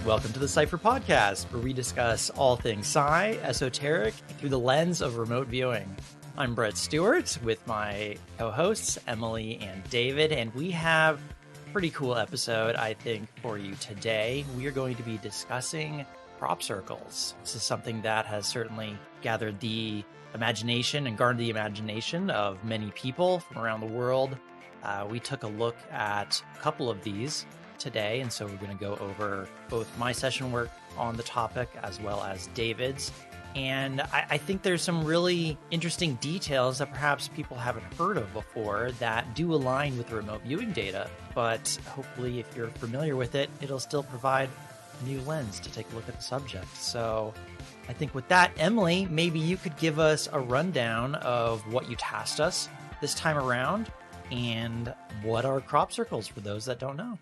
Welcome to the Cypher Podcast, where we discuss all things sci, esoteric, through the lens of remote viewing. I'm Brett Stewart with my co-hosts, Emily and David, and we have a pretty cool episode, I think, for you today. We are going to be discussing crop circles. This is something that has certainly gathered the imagination and garnered the imagination of many people from around the world. We took a look at a couple of these today, and so we're going to go over both my session work on the topic as well as David's. And I think there's some really interesting details that perhaps people haven't heard of before that do align with the remote viewing data. But hopefully, if you're familiar with it, it'll still provide a new lens to take a look at the subject. So I think with that, Emily, maybe you could give us a rundown of what you tasked us this time around and what are crop circles for those that don't know.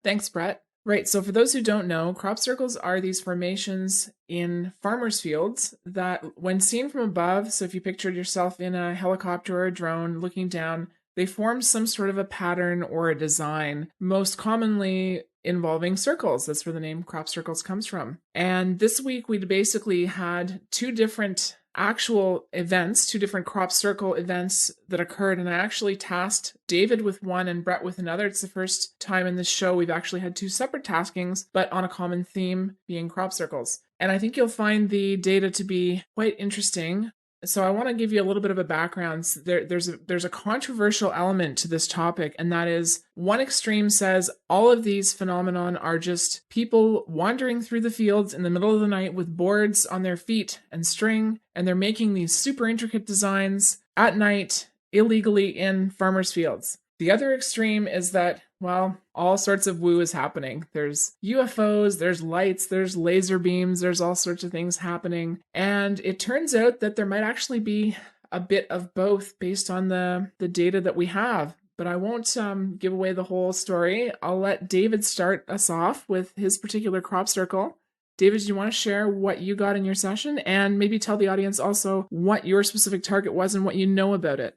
Thanks, Brett. Right, so for those who don't know, crop circles are these formations in farmers' fields that, when seen from above, so if you pictured yourself in a helicopter or a drone looking down, they form some sort of a pattern or a design, most commonly involving circles. That's where the name crop circles comes from. And this week, we basically had two different actual events, two different crop circle events that occurred, and I actually tasked David with one and Brett with another. It's the first time in this show we've actually had two separate taskings, but on a common theme being crop circles. And I think you'll find the data to be quite interesting. So I want to give you a little bit of a background. There's a controversial element to this topic, and that is one extreme says all of these phenomenon are just people wandering through the fields in the middle of the night with boards on their feet and string, and they're making these super intricate designs at night illegally in farmers' fields. The other extreme is that, well, all sorts of woo is happening. There's UFOs, there's lights, there's laser beams, there's all sorts of things happening. And it turns out that there might actually be a bit of both based on the data that we have. But I won't give away the whole story. I'll let David start us off with his particular crop circle. David, do you want to share what you got in your session and maybe tell the audience also what your specific target was and what you know about it?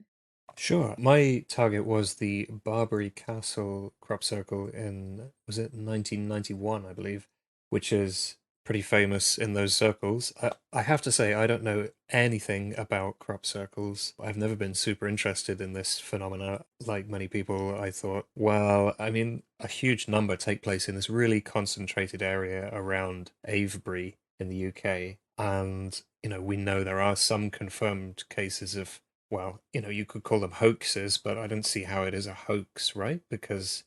Sure. My target was the Barbury Castle crop circle in, was it 1991, I believe, which is pretty famous in those circles. I have to say, I don't know anything about crop circles. I've never been super interested in this phenomena. Like many people, I thought, well, I mean, a huge number take place in this really concentrated area around Avebury in the UK. And, we know there are some confirmed cases of, well, you could call them hoaxes, but I don't see how it is a hoax, right? Because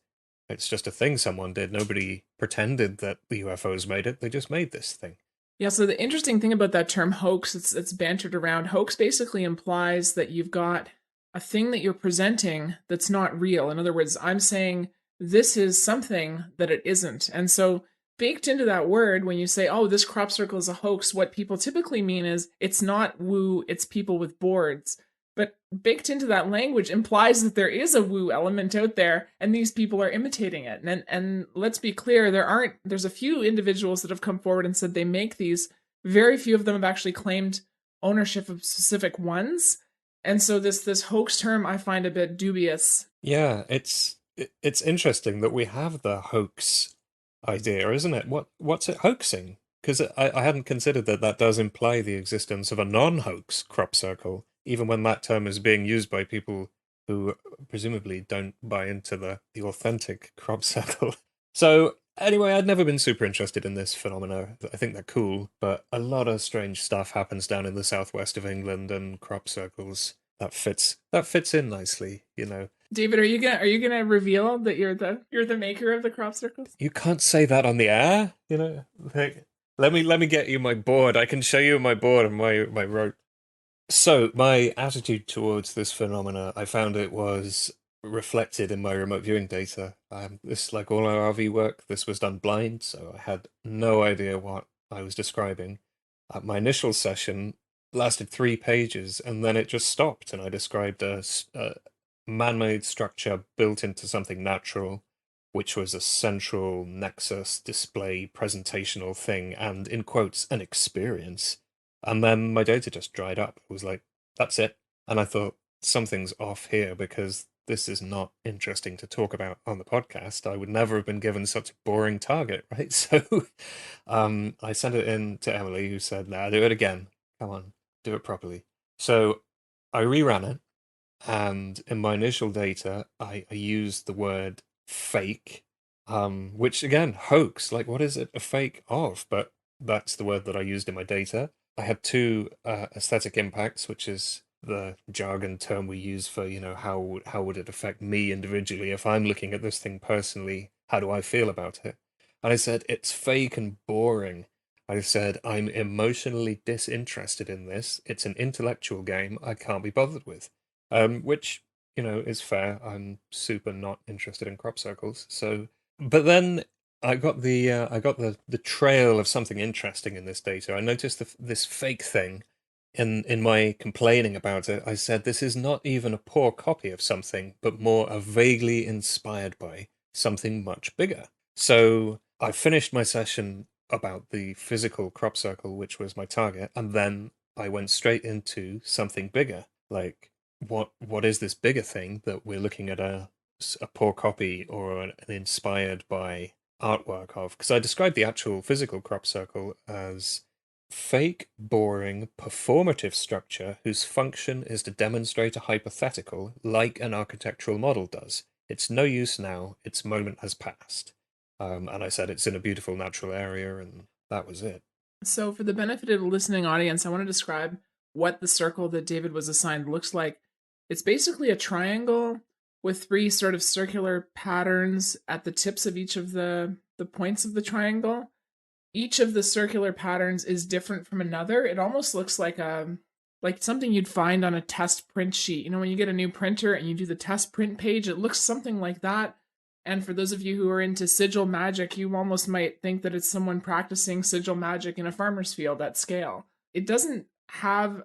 it's just a thing someone did. Nobody pretended that the UFOs made it. They just made this thing. Yeah, so the interesting thing about that term hoax, it's bantered around. Hoax basically implies that you've got a thing that you're presenting that's not real. In other words, I'm saying this is something that it isn't. And so baked into that word, when you say, oh, this crop circle is a hoax, what people typically mean is it's not woo, it's people with boards. But baked into that language implies that there is a woo element out there, and these people are imitating it. And let's be clear, there's a few individuals that have come forward and said they make these. Very few of them have actually claimed ownership of specific ones. And so this hoax term I find a bit dubious. Yeah, it's interesting that we have the hoax idea, isn't it? What's it hoaxing? Because I hadn't considered that does imply the existence of a non-hoax crop circle, even when that term is being used by people who presumably don't buy into the authentic crop circle. So anyway, I'd never been super interested in this phenomena. I think they're cool, but a lot of strange stuff happens down in the southwest of England, and crop circles that fits in nicely, David, are you gonna reveal that you're the maker of the crop circles? You can't say that on the air, Like, let me get you my board. I can show you my board and my rope. So my attitude towards this phenomena, I found it was reflected in my remote viewing data. This, like all our RV work, this was done blind, so I had no idea what I was describing. My initial session lasted 3 pages, and then it just stopped, and I described a man-made structure built into something natural, which was a central nexus display presentational thing, and in quotes, an experience. And then my data just dried up. It was like, that's it. And I thought, something's off here, because this is not interesting to talk about on the podcast. I would never have been given such a boring target, right? So I sent it in to Emily, who said, nah, do it again. Come on, do it properly. So I reran it, and in my initial data, I used the word fake, which again, hoax. Like, what is it a fake of? But that's the word that I used in my data. I had two aesthetic impacts, which is the jargon term we use for, how would it affect me individually if I'm looking at this thing personally? How do I feel about it? And I said, it's fake and boring. I said, I'm emotionally disinterested in this. It's an intellectual game I can't be bothered with. Which, is fair. I'm super not interested in crop circles. So, but then I got the trail of something interesting in this data. I noticed this fake thing. In my complaining about it, I said this is not even a poor copy of something, but more a vaguely inspired by something much bigger. So I finished my session about the physical crop circle, which was my target, and then I went straight into something bigger. Like, what is this bigger thing that we're looking at a poor copy or an inspired by artwork of? Because I described the actual physical crop circle as fake, boring, performative structure whose function is to demonstrate a hypothetical like an architectural model does. It's no use now, its moment has passed. And I said it's in a beautiful natural area, and that was it. So, for the benefit of the listening audience, I want to describe what the circle that David was assigned looks like. It's basically a triangle with three sort of circular patterns at the tips of each of the points of the triangle. Each of the circular patterns is different from another. It almost looks like something you'd find on a test print sheet. When you get a new printer and you do the test print page, it looks something like that. And for those of you who are into sigil magic, you almost might think that it's someone practicing sigil magic in a farmer's field at scale. It doesn't have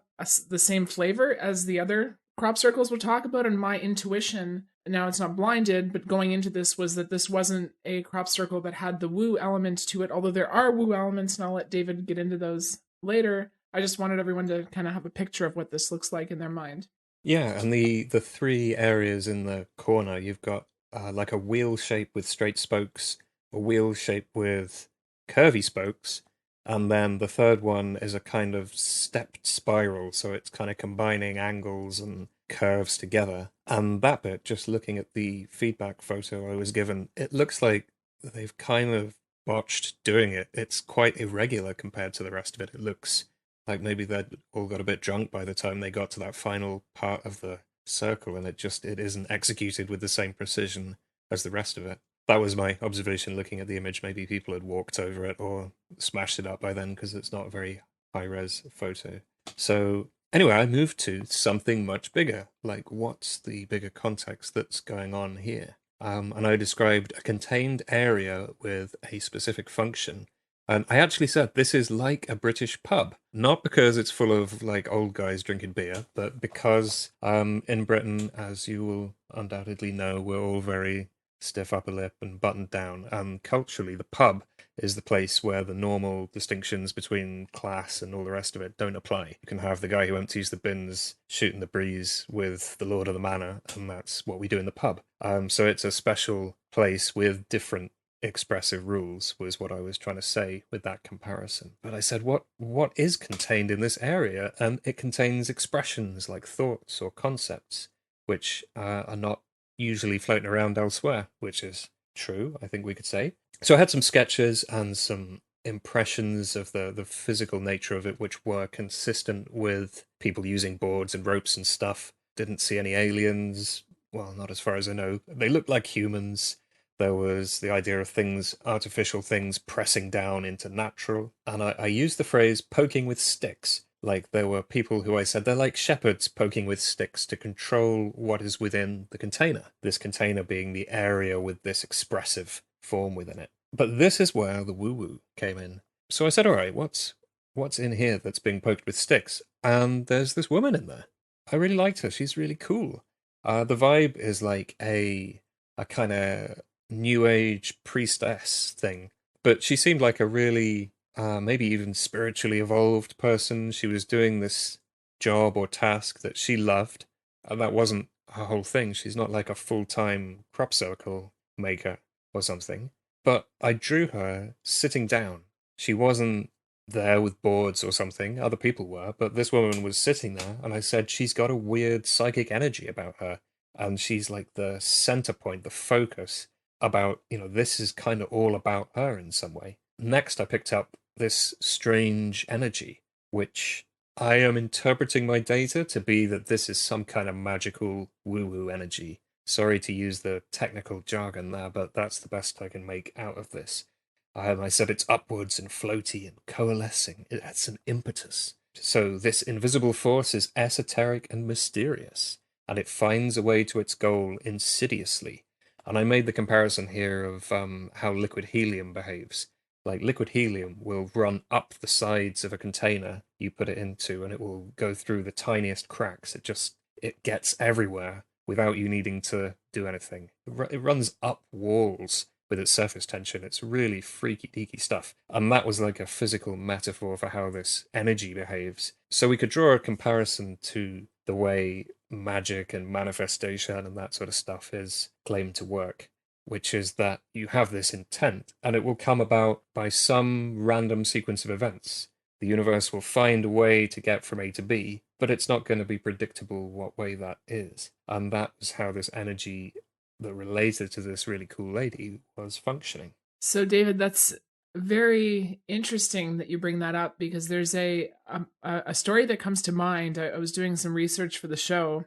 the same flavor as the other crop circles we'll talk about, and my intuition, now it's not blinded, but going into this was that this wasn't a crop circle that had the woo element to it, although there are woo elements, and I'll let David get into those later. I just wanted everyone to kind of have a picture of what this looks like in their mind. Yeah, and the three areas in the corner, you've got like a wheel shape with straight spokes, a wheel shape with curvy spokes, and then the third one is a kind of stepped spiral, so it's kind of combining angles and curves together. And that bit, just looking at the feedback photo I was given, it looks like they've kind of botched doing it. It's quite irregular compared to the rest of it. It looks like maybe they'd all got a bit drunk by the time they got to that final part of the circle, and it isn't executed with the same precision as the rest of it. That was my observation looking at the image. Maybe people had walked over it or smashed it up by then because it's not a very high-res photo. So anyway, I moved to something much bigger. Like, what's the bigger context that's going on here? And I described a contained area with a specific function. And I actually said this is like a British pub, not because it's full of like old guys drinking beer, but because in Britain, as you will undoubtedly know, we're all very stiff upper lip and buttoned down. And culturally, the pub is the place where the normal distinctions between class and all the rest of it don't apply. You can have the guy who empties the bins shooting the breeze with the lord of the manor, and that's what we do in the pub. So it's a special place with different expressive rules, was what I was trying to say with that comparison. But I said, what is contained in this area? And it contains expressions like thoughts or concepts, which are not usually floating around elsewhere, which is true, I think we could say. So I had some sketches and some impressions of the physical nature of it, which were consistent with people using boards and ropes and stuff. Didn't see any aliens. Well, not as far as I know. They looked like humans. There was the idea of things, artificial things, pressing down into natural. And I used the phrase poking with sticks. Like, there were people who I said they're like shepherds poking with sticks to control what is within the container. This container being the area with this expressive form within it. But this is where the woo-woo came in. So I said, all right, what's in here that's being poked with sticks? And there's this woman in there. I really liked her. She's really cool. The vibe is like a kind of new age priestess thing. But she seemed like a really maybe even spiritually evolved person. She was doing this job or task that she loved, and that wasn't her whole thing. She's not like a full-time crop circle maker or something. But I drew her sitting down. She wasn't there with boards or something. Other people were, but this woman was sitting there, and I said she's got a weird psychic energy about her, and she's like the center point, the focus about, this is kind of all about her in some way. Next, I picked up this strange energy, which I am interpreting my data to be that this is some kind of magical woo-woo energy. Sorry to use the technical jargon there, but that's the best I can make out of this. I said it's upwards and floaty and coalescing. It has an impetus. So this invisible force is esoteric and mysterious, and it finds a way to its goal insidiously. And I made the comparison here of how liquid helium behaves. Like liquid helium will run up the sides of a container you put it into, and it will go through the tiniest cracks. It gets everywhere without you needing to do anything. It runs up walls with its surface tension. It's really freaky deaky stuff. And that was like a physical metaphor for how this energy behaves. So we could draw a comparison to the way magic and manifestation and that sort of stuff is claimed to work, which is that you have this intent and it will come about by some random sequence of events. The universe will find a way to get from A to B, but it's not going to be predictable what way that is. And that was how this energy that related to this really cool lady was functioning. So, David, that's very interesting that you bring that up, because there's a story that comes to mind. I was doing some research for the show,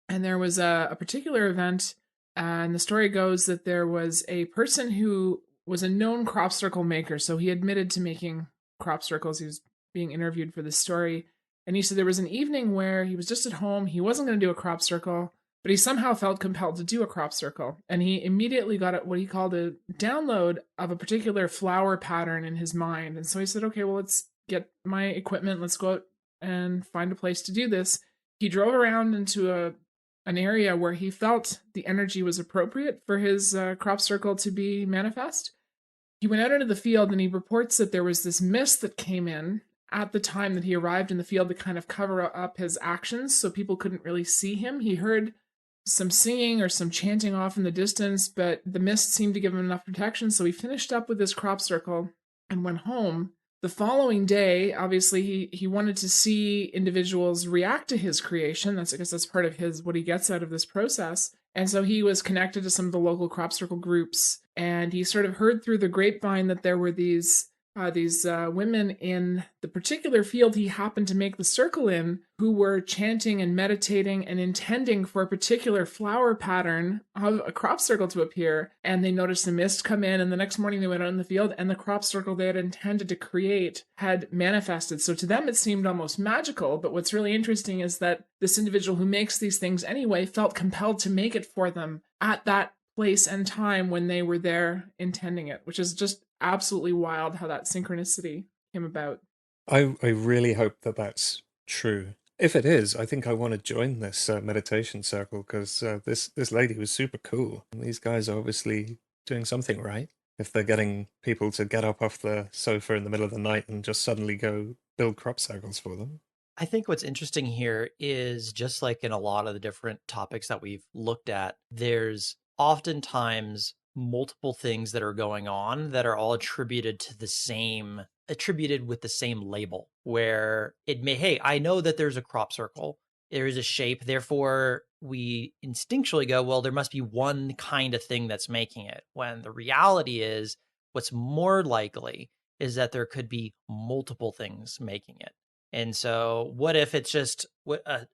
and there was a particular event, and the story goes that there was a person who was a known crop circle maker. So he admitted to making crop circles. He was being interviewed for this story, and he said there was an evening where he was just at home. He wasn't going to do a crop circle, but he somehow felt compelled to do a crop circle. And he immediately got what he called a download of a particular flower pattern in his mind. And so he said, okay, well, let's get my equipment. Let's go out and find a place to do this. He drove around into an area where he felt the energy was appropriate for his crop circle to be manifest. He went out into the field, and he reports that there was this mist that came in at the time that he arrived in the field to kind of cover up his actions so people couldn't really see him. He heard some singing or some chanting off in the distance, but the mist seemed to give him enough protection. So he finished up with his crop circle and went home. The following day, obviously, he wanted to see individuals react to his creation. I guess that's part of what he gets out of this process. And so he was connected to some of the local crop circle groups, and he sort of heard through the grapevine that there were these women in the particular field he happened to make the circle in, who were chanting and meditating and intending for a particular flower pattern of a crop circle to appear. And they noticed the mist come in, and the next morning they went out in the field, and the crop circle they had intended to create had manifested. So to them it seemed almost magical. But what's really interesting is that this individual who makes these things anyway felt compelled to make it for them at that place and time when they were there intending it, which is just absolutely wild how that synchronicity came about. I really hope that that's true. If it is, I think I want to join this meditation circle, because this lady was super cool. These guys are obviously doing something right if they're getting people to get up off the sofa in the middle of the night and just suddenly go build crop circles for them. I think what's interesting here is, just like in a lot of the different topics that we've looked at, there's oftentimes multiple things that are going on that are all attributed with the same label, where hey, I know that there's a crop circle, there is a shape, therefore we instinctually go, well, there must be one kind of thing that's making it, when the reality is what's more likely is that there could be multiple things making it. And so what if it's just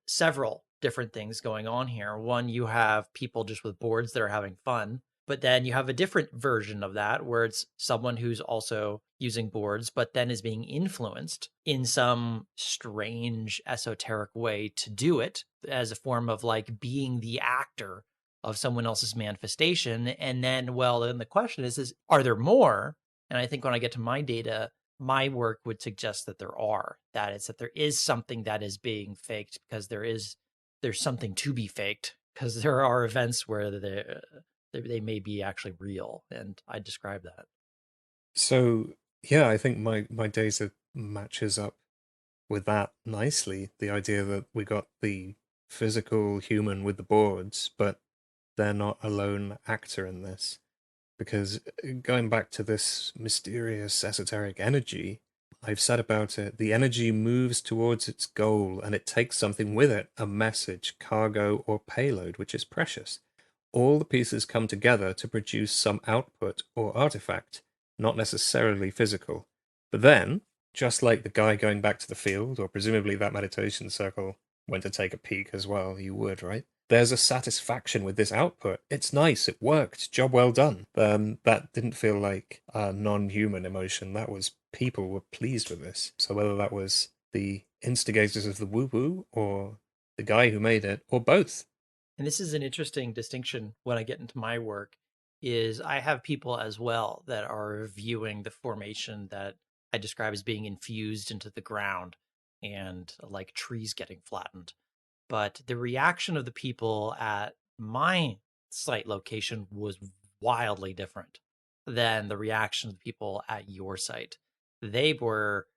several different things going on here? One, you have people just with boards that are having fun, but then you have a different version of that where it's someone who's also using boards, but then is being influenced in some strange esoteric way to do it, as a form of like being the actor of someone else's manifestation. And then, well, then the question is are there more? And I think when I get to my data, my work would suggest that that there is something that is being faked, because there's something to be faked, because there are events where they may be actually real. And I describe that. So yeah, I think my data matches up with that nicely. The idea that we got the physical human with the boards, but they're not a lone actor in this. Because going back to this mysterious esoteric energy, I've said about it, the energy moves towards its goal and it takes something with it, a message, cargo, or payload, which is precious. All the pieces come together to produce some output or artifact, not necessarily physical. But then, just like the guy going back to the field, or presumably that meditation circle went to take a peek as well, you would, right? There's a satisfaction with this output. It's nice, it worked, job well done. That didn't feel like a non-human emotion. That was people were pleased with this. So whether that was the instigators of the woo-woo, or the guy who made it, or both. And this is an interesting distinction when I get into my work, is I have people as well that are viewing the formation that I describe as being infused into the ground and like trees getting flattened. But the reaction of the people at my site location was wildly different than the reaction of the people at your site. They were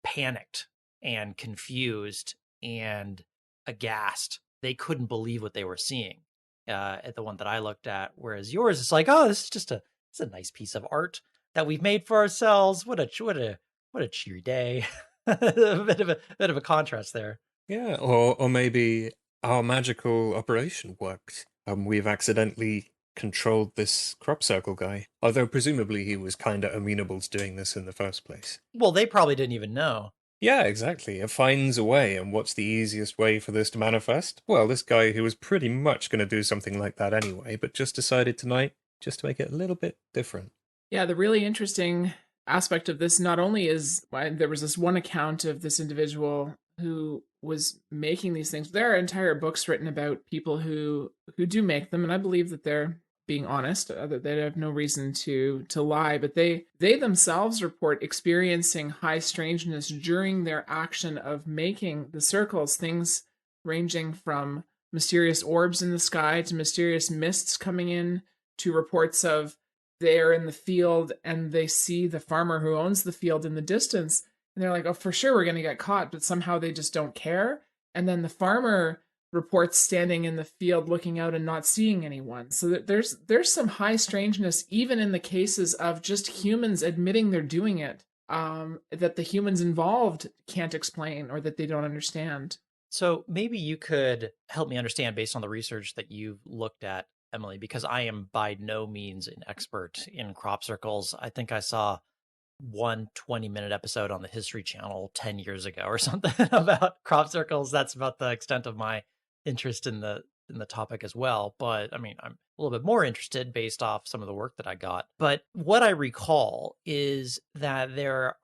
panicked and confused and aghast. They couldn't believe what they were seeing at the one that I looked at. Whereas yours is like, oh, this is just it's a nice piece of art that we've made for ourselves. What a cheery day. a bit of a contrast there. Yeah, or maybe our magical operation worked. We've accidentally controlled this crop circle guy, although presumably he was kind of amenable to doing this in the first place. Well, they probably didn't even know. Yeah, exactly. It finds a way, and what's the easiest way for this to manifest? Well, this guy who was pretty much going to do something like that anyway, but just decided tonight just to make it a little bit different. Yeah, the really interesting aspect of this not only is there was this one account of this individual who was making these things. There are entire books written about people who do make them, and I believe that they're being honest, that they have no reason to lie, but they themselves report experiencing high strangeness during their action of making the circles, things ranging from mysterious orbs in the sky to mysterious mists coming in to reports of they're in the field and they see the farmer who owns the field in the distance, and they're like, oh, for sure we're going to get caught, but somehow they just don't care. And then the farmer reports standing in the field looking out and not seeing anyone. So that there's some high strangeness even in the cases of just humans admitting they're doing it, that the humans involved can't explain or that they don't understand. So maybe you could help me understand, based on the research that you've looked at, Emily, because I am by no means an expert in crop circles. I think I saw one 20-minute episode on the History Channel 10 years ago or something about crop circles. That's about the extent of my interest in the topic as well. But I mean, I'm a little bit more interested based off some of the work that I got. But what I recall is that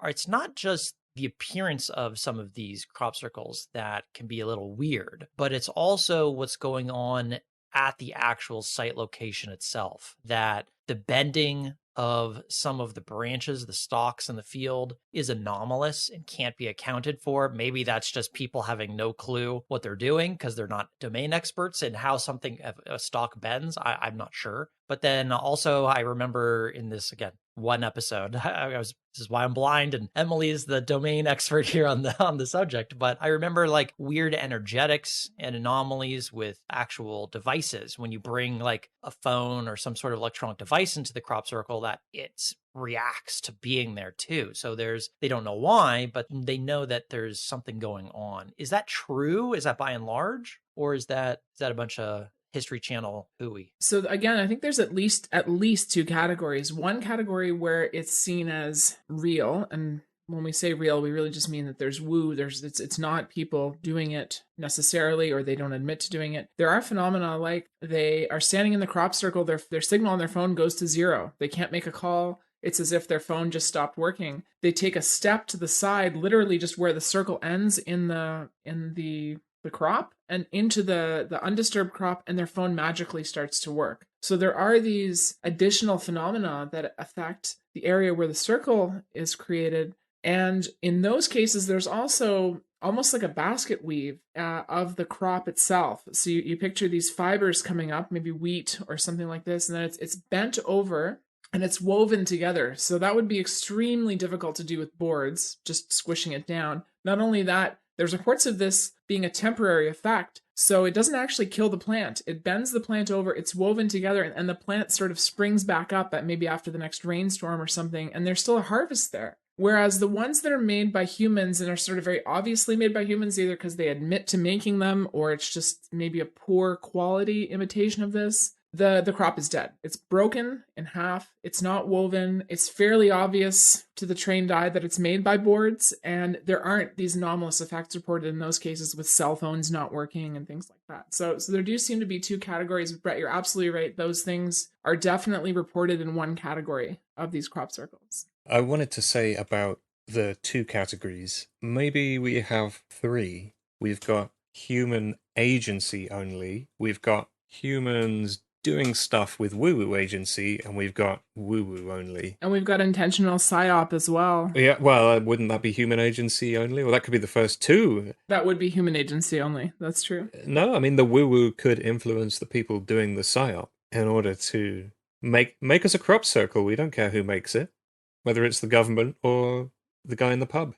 it's not just the appearance of some of these crop circles that can be a little weird, but it's also what's going on at the actual site location itself, that the bending of some of the branches, the stalks in the field, is anomalous and can't be accounted for. Maybe that's just people having no clue what they're doing because they're not domain experts in how a stalk bends. I'm not sure. But then also I remember in this, again, one episode, this is why I'm blind and Emily is the domain expert here on the subject, but I remember like weird energetics and anomalies with actual devices. When you bring like a phone or some sort of electronic device into the crop circle, that it reacts to being there too. So they don't know why, but they know that there's something going on. Is that true? Is that by and large? Or is that a bunch of History Channel hooey? So again, I think there's at least two categories. One category where it's seen as real, and when we say real, we really just mean that there's woo. It's not people doing it necessarily, or they don't admit to doing it. There are phenomena like they are standing in the crop circle, their signal on their phone goes to zero. They can't make a call. It's as if their phone just stopped working. They take a step to the side, literally just where the circle ends in the crop and into the undisturbed crop, and their phone magically starts to work. So there are these additional phenomena that affect the area where the circle is created. And in those cases, there's also almost like a basket weave of the crop itself. So you picture these fibers coming up, maybe wheat or something like this, and then it's bent over and it's woven together. So that would be extremely difficult to do with boards, just squishing it down. Not only that, there's reports of this being a temporary effect, So it doesn't actually kill the plant. It bends the plant over, it's woven together, and the plant sort of springs back up at maybe after the next rainstorm or something, and there's still a harvest there. Whereas the ones that are made by humans and are sort of very obviously made by humans, either because they admit to making them or it's just maybe a poor quality imitation of this, the crop is dead. It's broken in half. It's not woven. It's fairly obvious to the trained eye that it's made by boards, and there aren't these anomalous effects reported in those cases with cell phones not working and things like that. So there do seem to be two categories. Brett, you're absolutely right. Those things are definitely reported in one category of these crop circles. I wanted to say about the two categories. Maybe we have three. We've got human agency only. We've got humans doing stuff with woo-woo agency, and we've got woo-woo only. And we've got intentional psyop as well. Yeah, well, wouldn't that be human agency only? Well, that could be the first two. That would be human agency only. That's true. No, I mean, the woo-woo could influence the people doing the psyop in order to make us a crop circle. We don't care who makes it, whether it's the government or the guy in the pub.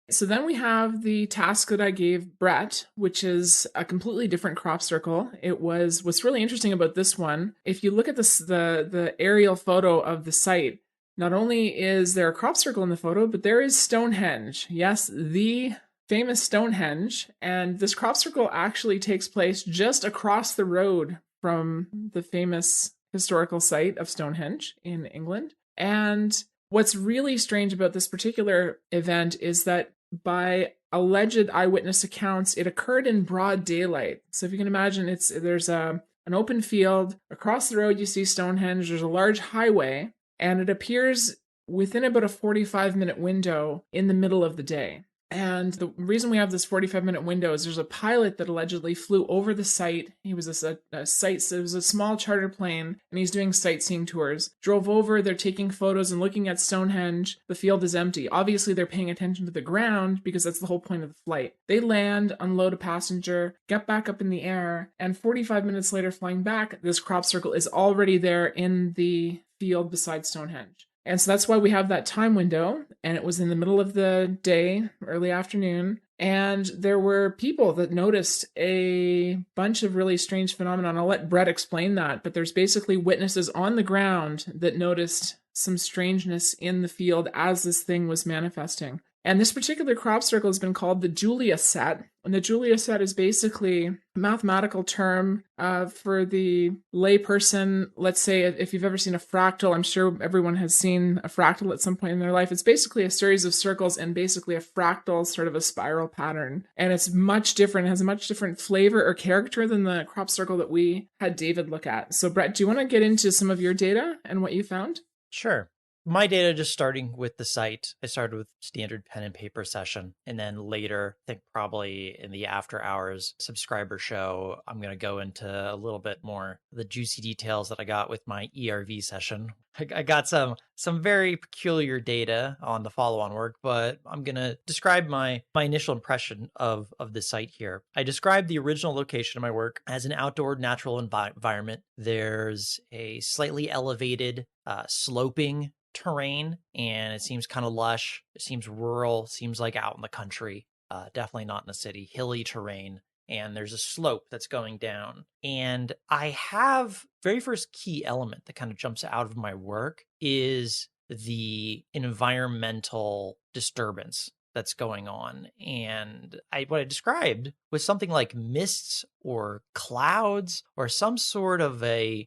So then we have the task that I gave Brett, which is a completely different crop circle. What's really interesting about this one, if you look at this, the aerial photo of the site, not only is there a crop circle in the photo, but there is Stonehenge. Yes, the famous Stonehenge. And this crop circle actually takes place just across the road from the famous historical site of Stonehenge in England. And what's really strange about this particular event is that by alleged eyewitness accounts, it occurred in broad daylight. So if you can imagine, there's an open field. Across the road, you see Stonehenge. There's a large highway, and it appears within about a 45-minute window in the middle of the day. And the reason we have this 45-minute window is there's a pilot that allegedly flew over the site. He was it was a small charter plane, and he's doing sightseeing tours. Drove over, they're taking photos and looking at Stonehenge. The field is empty. Obviously, they're paying attention to the ground because that's the whole point of the flight. They land, unload a passenger, get back up in the air, and 45 minutes later flying back, this crop circle is already there in the field beside Stonehenge. And so that's why we have that time window, and it was in the middle of the day, early afternoon, and there were people that noticed a bunch of really strange phenomena. I'll let Brett explain that, but there's basically witnesses on the ground that noticed some strangeness in the field as this thing was manifesting. And this particular crop circle has been called the Julia set. And the Julia set is basically a mathematical term for the layperson. Let's say if you've ever seen a fractal, I'm sure everyone has seen a fractal at some point in their life. It's basically a series of circles and basically a fractal, sort of a spiral pattern. And it's much different, it has a much different flavor or character than the crop circle that we had David look at. So Brett, do you want to get into some of your data and what you found? Sure. My data, just starting with the site, I started with standard pen and paper session. And then later, I think probably in the after hours subscriber show, I'm going to go into a little bit more the juicy details that I got with my ERV session. I got some very peculiar data on the follow-on work, but I'm going to describe my initial impression of the site here. I described the original location of my work as an outdoor natural environment. There's a slightly elevated, sloping terrain, and it seems kind of lush. It seems rural, seems like out in the country, definitely not in a city, hilly terrain. And there's a slope that's going down. And I have very first key element that kind of jumps out of my work is the environmental disturbance that's going on. And what I described was something like mists or clouds or some sort of an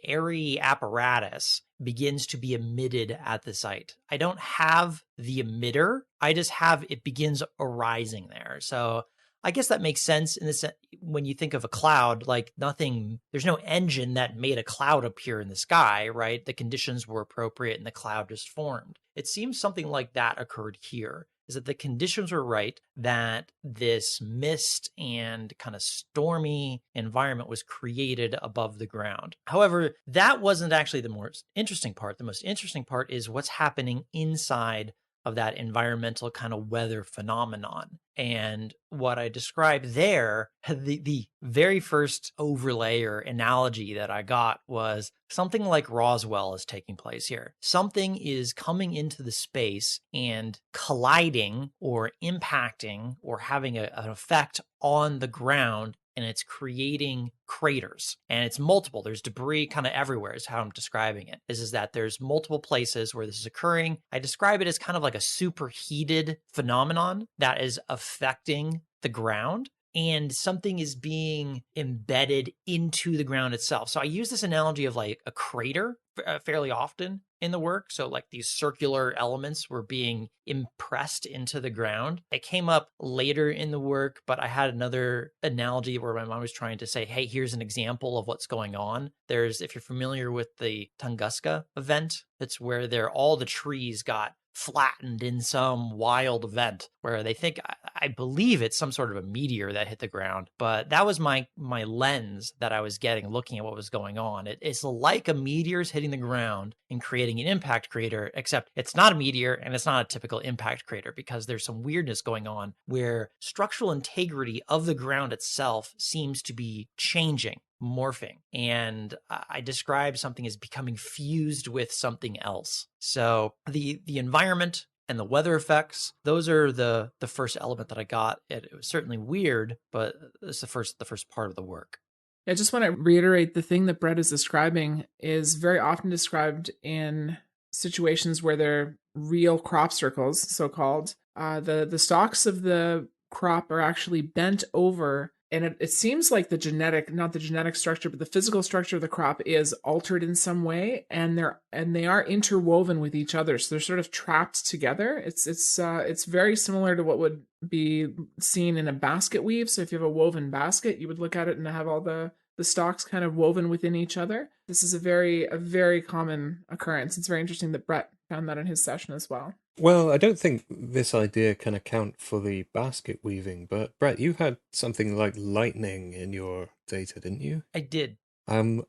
airy apparatus begins to be emitted at the site. I don't have the emitter. I just have it begins arising there. So I guess that makes sense in this when you think of a cloud, like there's no engine that made a cloud appear in the sky, right? The conditions were appropriate and the cloud just formed. It seems something like that occurred here, is that the conditions were right, that this mist and kind of stormy environment was created above the ground. However, that wasn't actually the most interesting part. The most interesting part is what's happening inside of that environmental kind of weather phenomenon. And what I described there, the very first overlay or analogy that I got was something like Roswell is taking place here. Something is coming into the space and colliding or impacting or having an effect on the ground and it's creating craters, and it's multiple. There's debris kind of everywhere is how I'm describing it. Is that there's multiple places where this is occurring. I describe it as kind of like a superheated phenomenon that is affecting the ground, and something is being embedded into the ground itself. So I use this analogy of like a crater fairly often in the work. So like these circular elements were being impressed into the ground. It came up later in the work, but I had another analogy where my mom was trying to say, hey, here's an example of what's going on. There's, if you're familiar with the Tunguska event, it's where all the trees got flattened in some wild event where they think, I believe it's some sort of a meteor that hit the ground. But that was my lens that I was getting looking at what was going on. It's like a meteor's hitting the ground and creating an impact crater, except it's not a meteor and it's not a typical impact crater, because there's some weirdness going on where structural integrity of the ground itself seems to be changing, morphing. And I describe something as becoming fused with something else. So the environment and the weather effects, those are the first element that I got. It was certainly weird, but it's the first part of the work. I just want to reiterate, the thing that Brett is describing is very often described in situations where they're real crop circles, so-called. The stalks of the crop are actually bent over, and it seems like not the genetic structure, but the physical structure of the crop is altered in some way, and they are interwoven with each other. So they're sort of trapped together. It's very similar to what would be seen in a basket weave. So if you have a woven basket, you would look at it and have all the stalks kind of woven within each other. This is a very common occurrence. It's very interesting that Brett found that in his session as well. Well, I don't think this idea can account for the basket weaving, but Brett, you had something like lightning in your data, didn't you? I did. I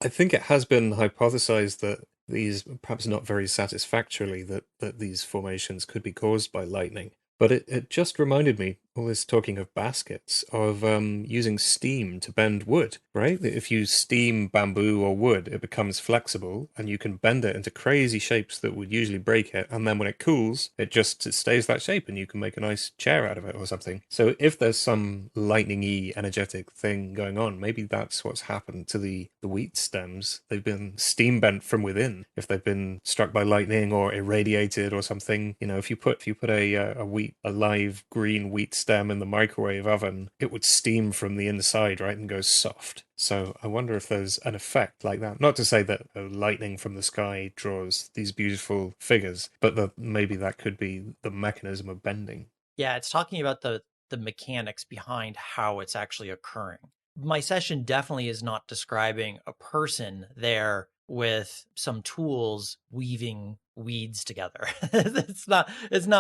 think it has been hypothesized that these, perhaps not very satisfactorily, that these formations could be caused by lightning. But it just reminded me, all this talking of baskets, of using steam to bend wood, right? If you steam bamboo or wood, it becomes flexible and you can bend it into crazy shapes that would usually break it. And then when it cools, it stays that shape and you can make a nice chair out of it or something. So if there's some lightning-y energetic thing going on, maybe that's what's happened to the wheat stems. They've been steam bent from within. If they've been struck by lightning or irradiated or something, if you put a live green wheat stem in the microwave oven, it would steam from the inside, right, and go soft. So I wonder if there's an effect like that. Not to say that lightning from the sky draws these beautiful figures, but that maybe that could be the mechanism of bending. Yeah, it's talking about the mechanics behind how it's actually occurring. My session definitely is not describing a person there with some tools weaving weeds together. It's not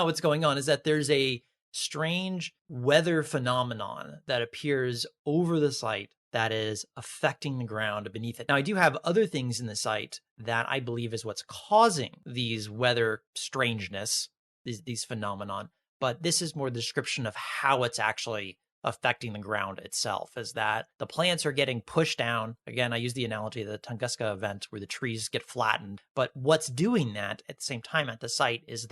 what's going on. Is that there's a strange weather phenomenon that appears over the site that is affecting the ground beneath it. Now, I do have other things in the site that I believe is what's causing these weather strangeness, these phenomenon, but this is more the description of how it's actually affecting the ground itself, is that the plants are getting pushed down. Again, I use the analogy of the Tunguska event where the trees get flattened. But what's doing that at the same time at the site is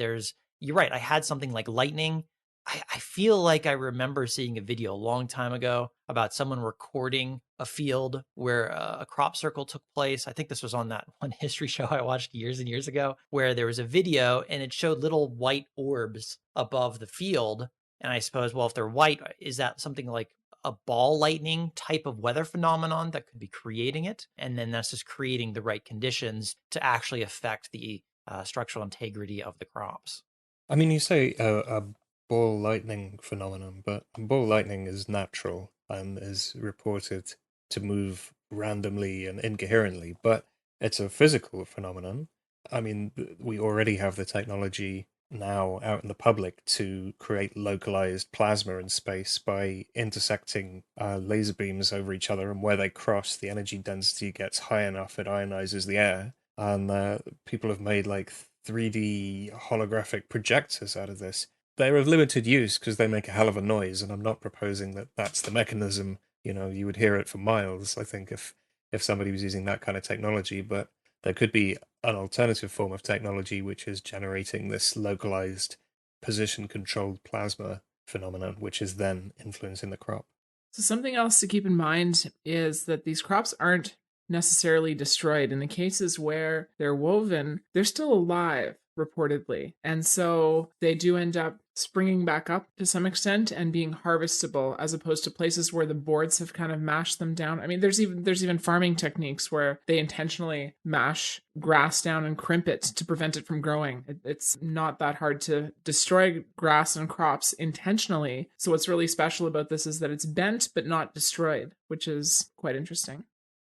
you're right, I had something like lightning. I feel like I remember seeing a video a long time ago about someone recording a field where a crop circle took place. I think this was on that one history show I watched years and years ago, where there was a video and it showed little white orbs above the field. And I suppose, well, if they're white, is that something like a ball lightning type of weather phenomenon that could be creating it? And then that's just creating the right conditions to actually affect the structural integrity of the crops. I mean, you say a ball lightning phenomenon, but ball lightning is natural and is reported to move randomly and incoherently, but it's a physical phenomenon. I mean, we already have the technology now out in the public to create localized plasma in space by intersecting laser beams over each other, and where they cross, the energy density gets high enough, it ionizes the air. And people have made like 3D holographic projectors out of this. They're of limited use because they make a hell of a noise, and I'm not proposing that that's the mechanism. You would hear it for miles, I think, if somebody was using that kind of technology, but there could be an alternative form of technology which is generating this localized position-controlled plasma phenomenon, which is then influencing the crop. So something else to keep in mind is that these crops aren't necessarily destroyed. In the cases where they're woven, they're still alive, reportedly. And so they do end up springing back up to some extent and being harvestable, as opposed to places where the boards have kind of mashed them down. I mean, there's even farming techniques where they intentionally mash grass down and crimp it to prevent it from growing. It's not that hard to destroy grass and crops intentionally. So what's really special about this is that it's bent but not destroyed, which is quite interesting.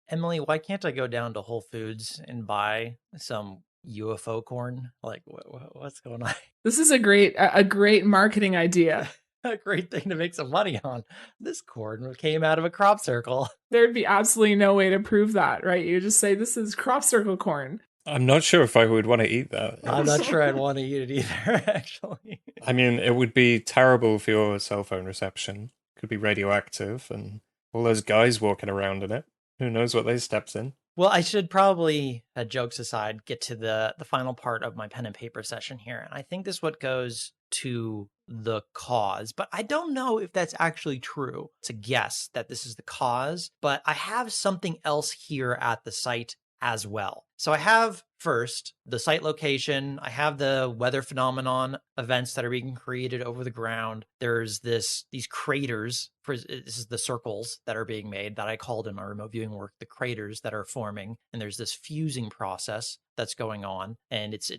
Emily, why can't I go down to Whole Foods and buy some UFO corn? Like, what's going on? This is a great marketing idea. A great thing to make some money on. This corn came out of a crop circle. There'd be absolutely no way to prove that, right? You just say this is crop circle corn. I'm not sure if I would want to eat that. I'm not sure I'd want to eat it either, actually. I mean, it would be terrible for your cell phone reception. Could be radioactive, and all those guys walking around in it. Who knows what they steps in? Well, I should probably, jokes aside, get to the final part of my pen and paper session here. And I think this is what goes to the cause, but I don't know if that's actually true. It's a guess that this is the cause, but I have something else here at the site as well. So I have first the site location. I have the weather phenomenon events that are being created over the ground. There's these craters. This is the circles that are being made that I called in my remote viewing work the craters that are forming. And there's this fusing process that's going on, and it's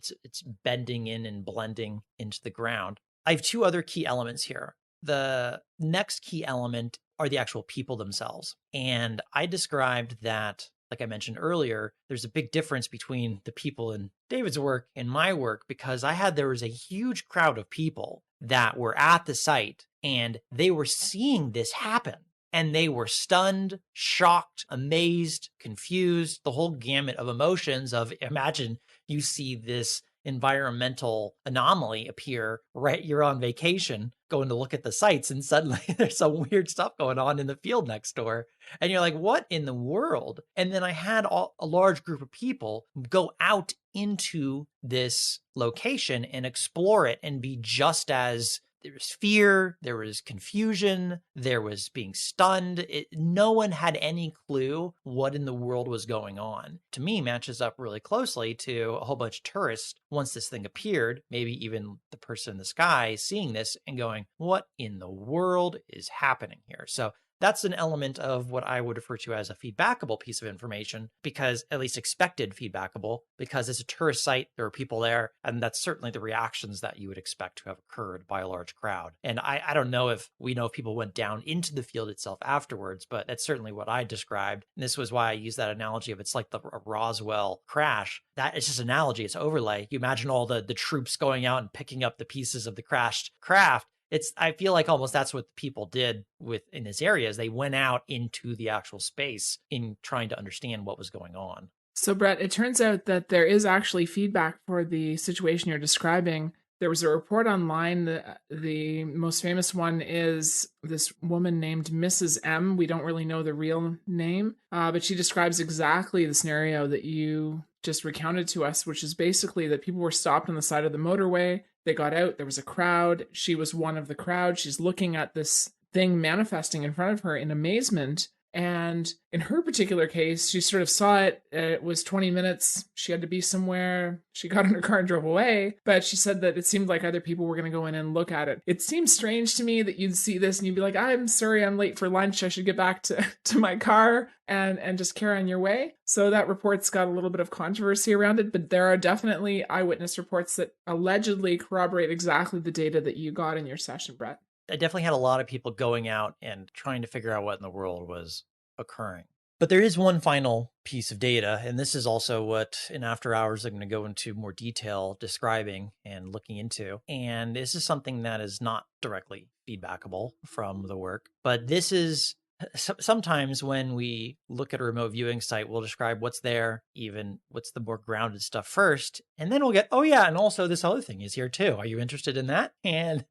bending in and blending into the ground. I have two other key elements here. The next key element are the actual people themselves. And I described that, like I mentioned earlier, there's a big difference between the people in David's work and my work, because there was a huge crowd of people that were at the site and they were seeing this happen. And they were stunned, shocked, amazed, confused, the whole gamut of emotions of, imagine you see this environmental anomaly appear right, you're on vacation going to look at the sites, and suddenly there's some weird stuff going on in the field next door, and you're like, what in the world? And then I had a large group of people go out into this location and explore it and be just as, there was fear, there was confusion, there was being stunned. No one had any clue what in the world was going on. To me, matches up really closely to a whole bunch of tourists once this thing appeared, maybe even the person in the sky seeing this and going, what in the world is happening here? So that's an element of what I would refer to as a feedbackable piece of information, because at least expected feedbackable, because it's a tourist site, there are people there, and that's certainly the reactions that you would expect to have occurred by a large crowd. And I don't know if we know if people went down into the field itself afterwards, but that's certainly what I described. And this was why I used that analogy of it's like the Roswell crash. That is just an analogy, it's overlay. You imagine all the troops going out and picking up the pieces of the crashed craft. I feel like almost that's what the people did in this area, is they went out into the actual space in trying to understand what was going on. So Brett, it turns out that there is actually feedback for the situation you're describing. There was a report online. The most famous one is this woman named Mrs. M. We don't really know the real name, but she describes exactly the scenario that you just recounted to us, which is basically that people were stopped on the side of the motorway. They got out. There was a crowd. She was one of the crowd. She's looking at this thing manifesting in front of her in amazement. And in her particular case, she sort of saw it. It was 20 minutes. She had to be somewhere. She got in her car and drove away. But she said that it seemed like other people were going to go in and look at it. It seems strange to me that you'd see this and you'd be like, I'm sorry, I'm late for lunch. I should get back to my car and just carry on your way. So that report's got a little bit of controversy around it. But there are definitely eyewitness reports that allegedly corroborate exactly the data that you got in your session, Brett. I definitely had a lot of people going out and trying to figure out what in the world was occurring. But there is one final piece of data, and this is also what in After Hours I'm going to go into more detail describing and looking into. And this is something that is not directly feedbackable from the work, but this is sometimes when we look at a remote viewing site, we'll describe what's there, even what's the more grounded stuff first, and then we'll get, oh yeah, and also this other thing is here too. Are you interested in that? And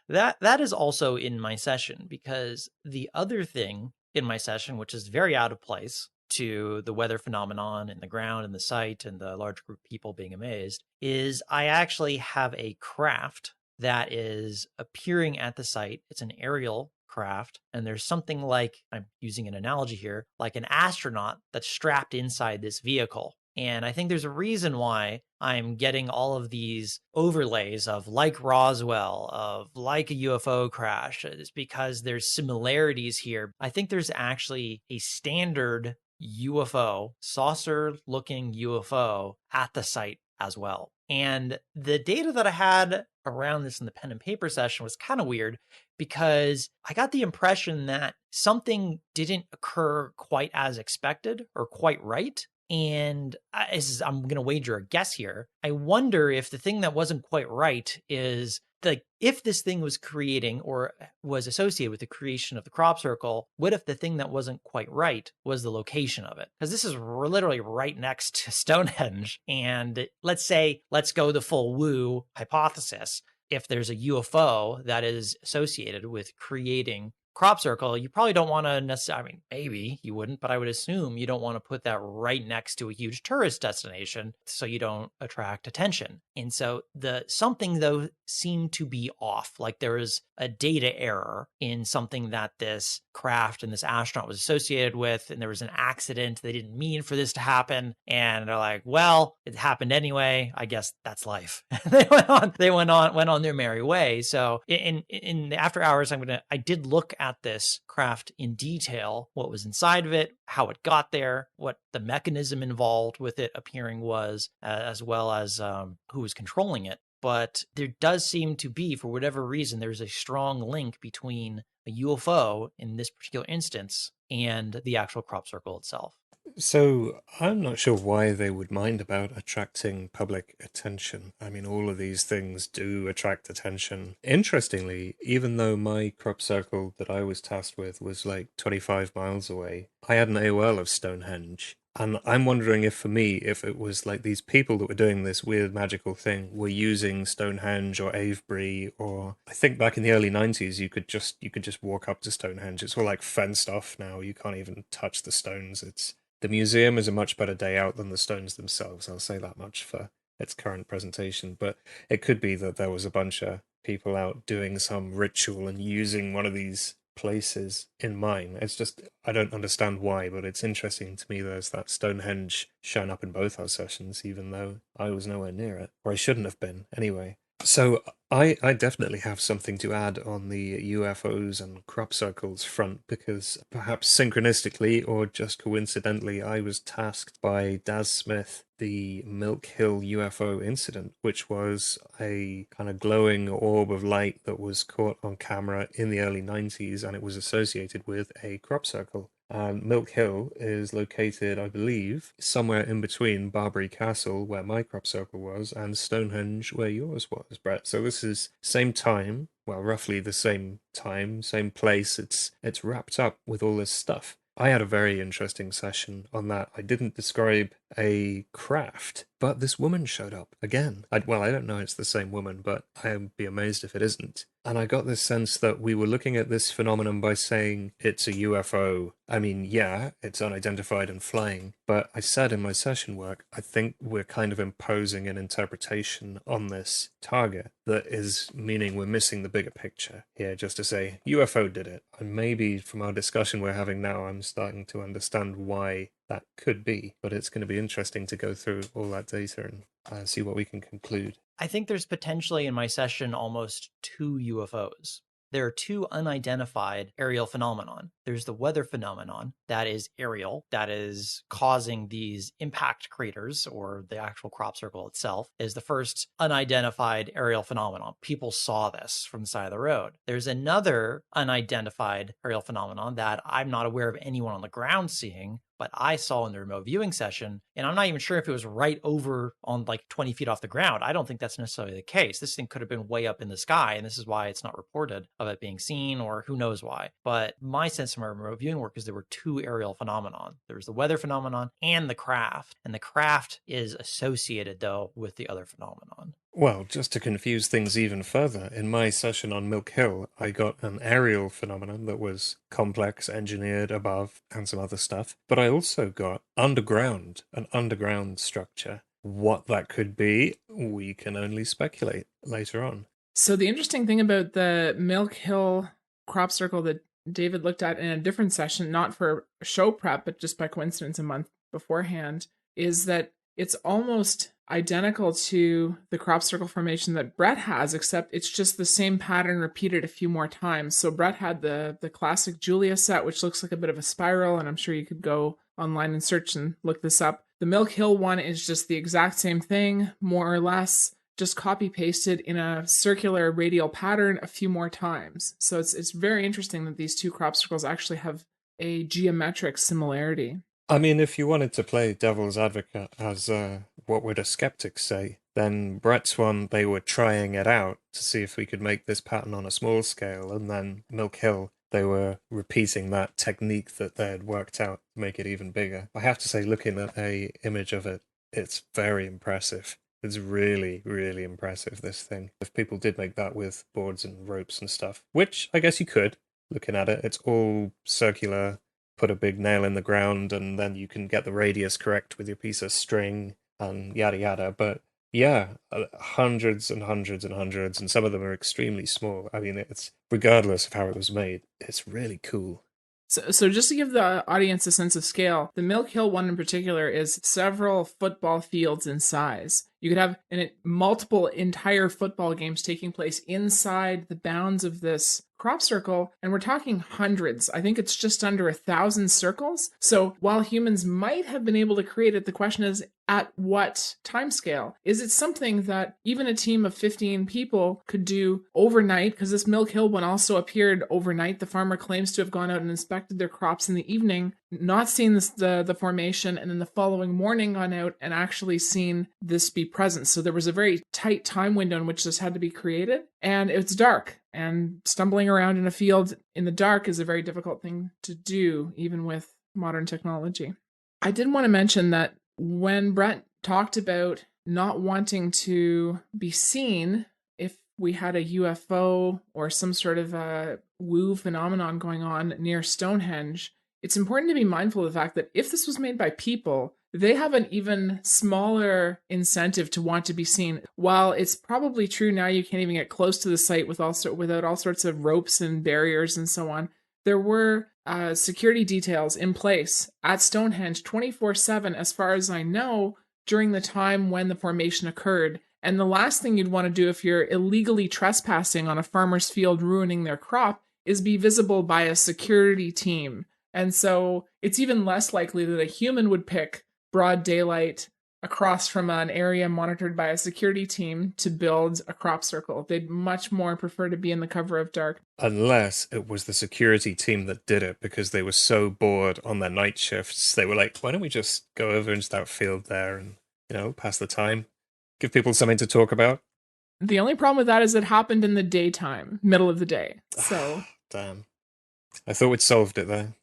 that is also in my session, because the other thing in my session, which is very out of place to the weather phenomenon and the ground and the site and the large group of people being amazed, is I actually have a craft that is appearing at the site. It's an aerial craft, and there's something like, I'm using an analogy here, like an astronaut that's strapped inside this vehicle. And I think there's a reason why I'm getting all of these overlays of like Roswell, of like a UFO crash. It's because there's similarities here. I think there's actually a standard UFO, saucer looking UFO at the site as well. And the data that I had around this in the pen and paper session was kind of weird because I got the impression that something didn't occur quite as expected or quite right. And I'm going to wager a guess here. I wonder if the thing that wasn't quite right is like if this thing was creating or was associated with the creation of the crop circle, what if the thing that wasn't quite right was the location of it? Because this is literally right next to Stonehenge. And let's go the full woo hypothesis. If there's a UFO that is associated with creating crop circle, you probably don't want to necessarily, I mean, maybe you wouldn't, but I would assume you don't want to put that right next to a huge tourist destination so you don't attract attention. And so something though seemed to be off. Like there was a data error in something that this craft and this astronaut was associated with, and there was an accident. They didn't mean for this to happen. And they're like, well, it happened anyway. I guess that's life. They went on their merry way. So in the after hours, I did look at this craft in detail, what was inside of it, how it got there, what the mechanism involved with it appearing was, as well as who was controlling it. But there does seem to be, for whatever reason, there's a strong link between a UFO in this particular instance and the actual crop circle itself. So I'm not sure why they would mind about attracting public attention. I mean, all of these things do attract attention. Interestingly, even though my crop circle that I was tasked with was like 25 miles away, I had an AOL of Stonehenge. And I'm wondering if for me, if it was like these people that were doing this weird magical thing were using Stonehenge or Avebury, or I think back in the early 90s, you could just walk up to Stonehenge. It's all like fenced off now. You can't even touch the stones. The museum is a much better day out than the stones themselves. I'll say that much for its current presentation. But it could be that there was a bunch of people out doing some ritual and using one of these places in mine. It's just, I don't understand why, but it's interesting to me there's that Stonehenge shown up in both our sessions, even though I was nowhere near it, or I shouldn't have been anyway. So I definitely have something to add on the UFOs and crop circles front, because perhaps synchronistically or just coincidentally, I was tasked by Daz Smith the Milk Hill UFO incident, which was a kind of glowing orb of light that was caught on camera in the early 90s, and it was associated with a crop circle. And Milk Hill is located, I believe, somewhere in between Barbury Castle, where my crop circle was, and Stonehenge, where yours was, Brett. So this is same time, well, roughly the same time, same place. It's wrapped up with all this stuff. I had a very interesting session on that. I didn't describe a craft, but this woman showed up again. I don't know it's the same woman, but I'd be amazed if it isn't. And I got this sense that we were looking at this phenomenon by saying it's a UFO. I mean, yeah, it's unidentified and flying, but I said in my session work, I think we're kind of imposing an interpretation on this target that is meaning we're missing the bigger picture here, just to say UFO did it. And maybe from our discussion we're having now, I'm starting to understand why that could be, but it's going to be interesting to go through all that data and see what we can conclude. I think there's potentially in my session almost two UFOs. There are two unidentified aerial phenomenon. There's the weather phenomenon that is aerial, that is causing these impact craters, or the actual crop circle itself is the first unidentified aerial phenomenon. People saw this from the side of the road. There's another unidentified aerial phenomenon that I'm not aware of anyone on the ground seeing, but I saw in the remote viewing session, and I'm not even sure if it was right over on like 20 feet off the ground. I don't think that's necessarily the case. This thing could have been way up in the sky, and this is why it's not reported of it being seen, or who knows why. But my sense from our remote viewing work is there were two aerial phenomenon. There's the weather phenomenon and the craft is associated though with the other phenomenon. Well, just to confuse things even further, in my session on Milk Hill, I got an aerial phenomenon that was complex, engineered above, and some other stuff. But I also got an underground structure. What that could be, we can only speculate later on. So the interesting thing about the Milk Hill crop circle that David looked at in a different session, not for show prep, but just by coincidence a month beforehand, is that it's almost identical to the crop circle formation that Brett has, except it's just the same pattern repeated a few more times. So Brett had the classic Julia set, which looks like a bit of a spiral, and I'm sure you could go online and search and look this up. The Milk Hill one is just the exact same thing, more or less, just copy pasted in a circular radial pattern a few more times. So it's very interesting that these two crop circles actually have a geometric similarity. I mean, if you wanted to play devil's advocate as what would a skeptic say, then Brett's one, they were trying it out to see if we could make this pattern on a small scale, and then Milk Hill, they were repeating that technique that they had worked out to make it even bigger. I have to say, looking at a image of it, it's very impressive. It's really, really impressive, this thing. If people did make that with boards and ropes and stuff, which I guess you could, looking at it, it's all circular. Put a big nail in the ground and then you can get the radius correct with your piece of string and yada yada. But yeah, hundreds and hundreds and hundreds, and some of them are extremely small. I mean, it's regardless of how it was made, it's really cool. So just to give the audience a sense of scale, the Milk Hill one in particular is several football fields in size. You could have multiple entire football games taking place inside the bounds of this crop circle, and we're talking hundreds. I think it's just under 1,000 circles. So while humans might have been able to create it, the question is, at what timescale? Is it something that even a team of 15 people could do overnight? Because this Milk Hill one also appeared overnight. The farmer claims to have gone out and inspected their crops in the evening, not seen the formation, and then the following morning gone out and actually seen this be present. So there was a very tight time window in which this had to be created, and it's dark. And stumbling around in a field in the dark is a very difficult thing to do, even with modern technology. I did want to mention that when Brett talked about not wanting to be seen if we had a UFO or some sort of a woo phenomenon going on near Stonehenge, it's important to be mindful of the fact that if this was made by people, they have an even smaller incentive to want to be seen. While it's probably true now you can't even get close to the site without all sorts of ropes and barriers and so on, there were security details in place at Stonehenge 24/7, as far as I know, during the time when the formation occurred. And the last thing you'd want to do if you're illegally trespassing on a farmer's field, ruining their crop, is be visible by a security team. And so it's even less likely that a human would pick broad daylight across from an area monitored by a security team to build a crop circle. They'd much more prefer to be in the cover of dark. Unless it was the security team that did it because they were so bored on their night shifts. They were like, why don't we just go over into that field there and, pass the time? Give people something to talk about? The only problem with that is it happened in the daytime, middle of the day. So damn. I thought we'd solved it there.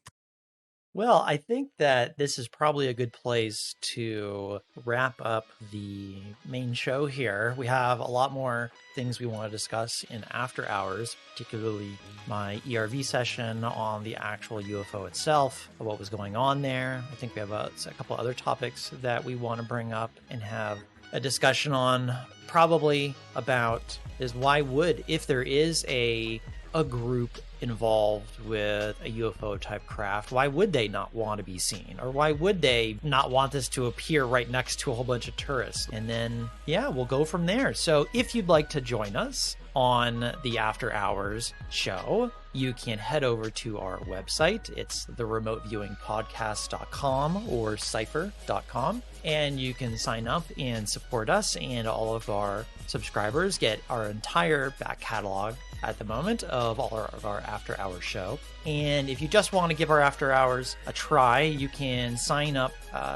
Well, I think that this is probably a good place to wrap up the main show here. We have a lot more things we want to discuss in after hours, particularly my ERV session on the actual UFO itself, what was going on there. I think we have a couple other topics that we want to bring up and have a discussion on, probably about is why would, if there is a group involved with a UFO type craft, why would they not want to be seen? Or why would they not want this to appear right next to a whole bunch of tourists? And then, we'll go from there. So if you'd like to join us on the After Hours show, you can head over to our website. It's theremoteviewingpodcast.com or cypher.com. And you can sign up and support us, and all of our subscribers get our entire back catalog at the moment of all of our after hours show. And if you just want to give our after hours a try, you can sign up.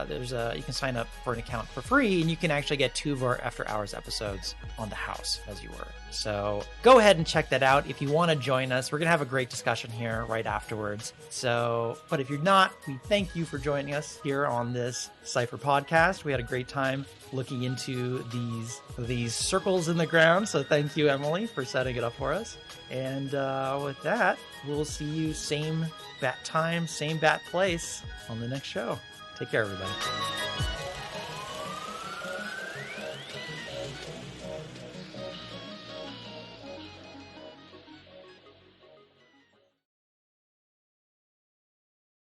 You can sign up for an account for free, and you can actually get 2 of our after hours episodes on the house, as you were. So go ahead and check that out if you want to join us. We're gonna have a great discussion here right afterwards. So, but if you're not, we thank you for joining us here on this Cypher podcast. We had a great time looking into these circles in the ground. So thank you, Emily, for setting it up for us. And with that, we'll see you same bat time, same bat place on the next show. Take care, everybody.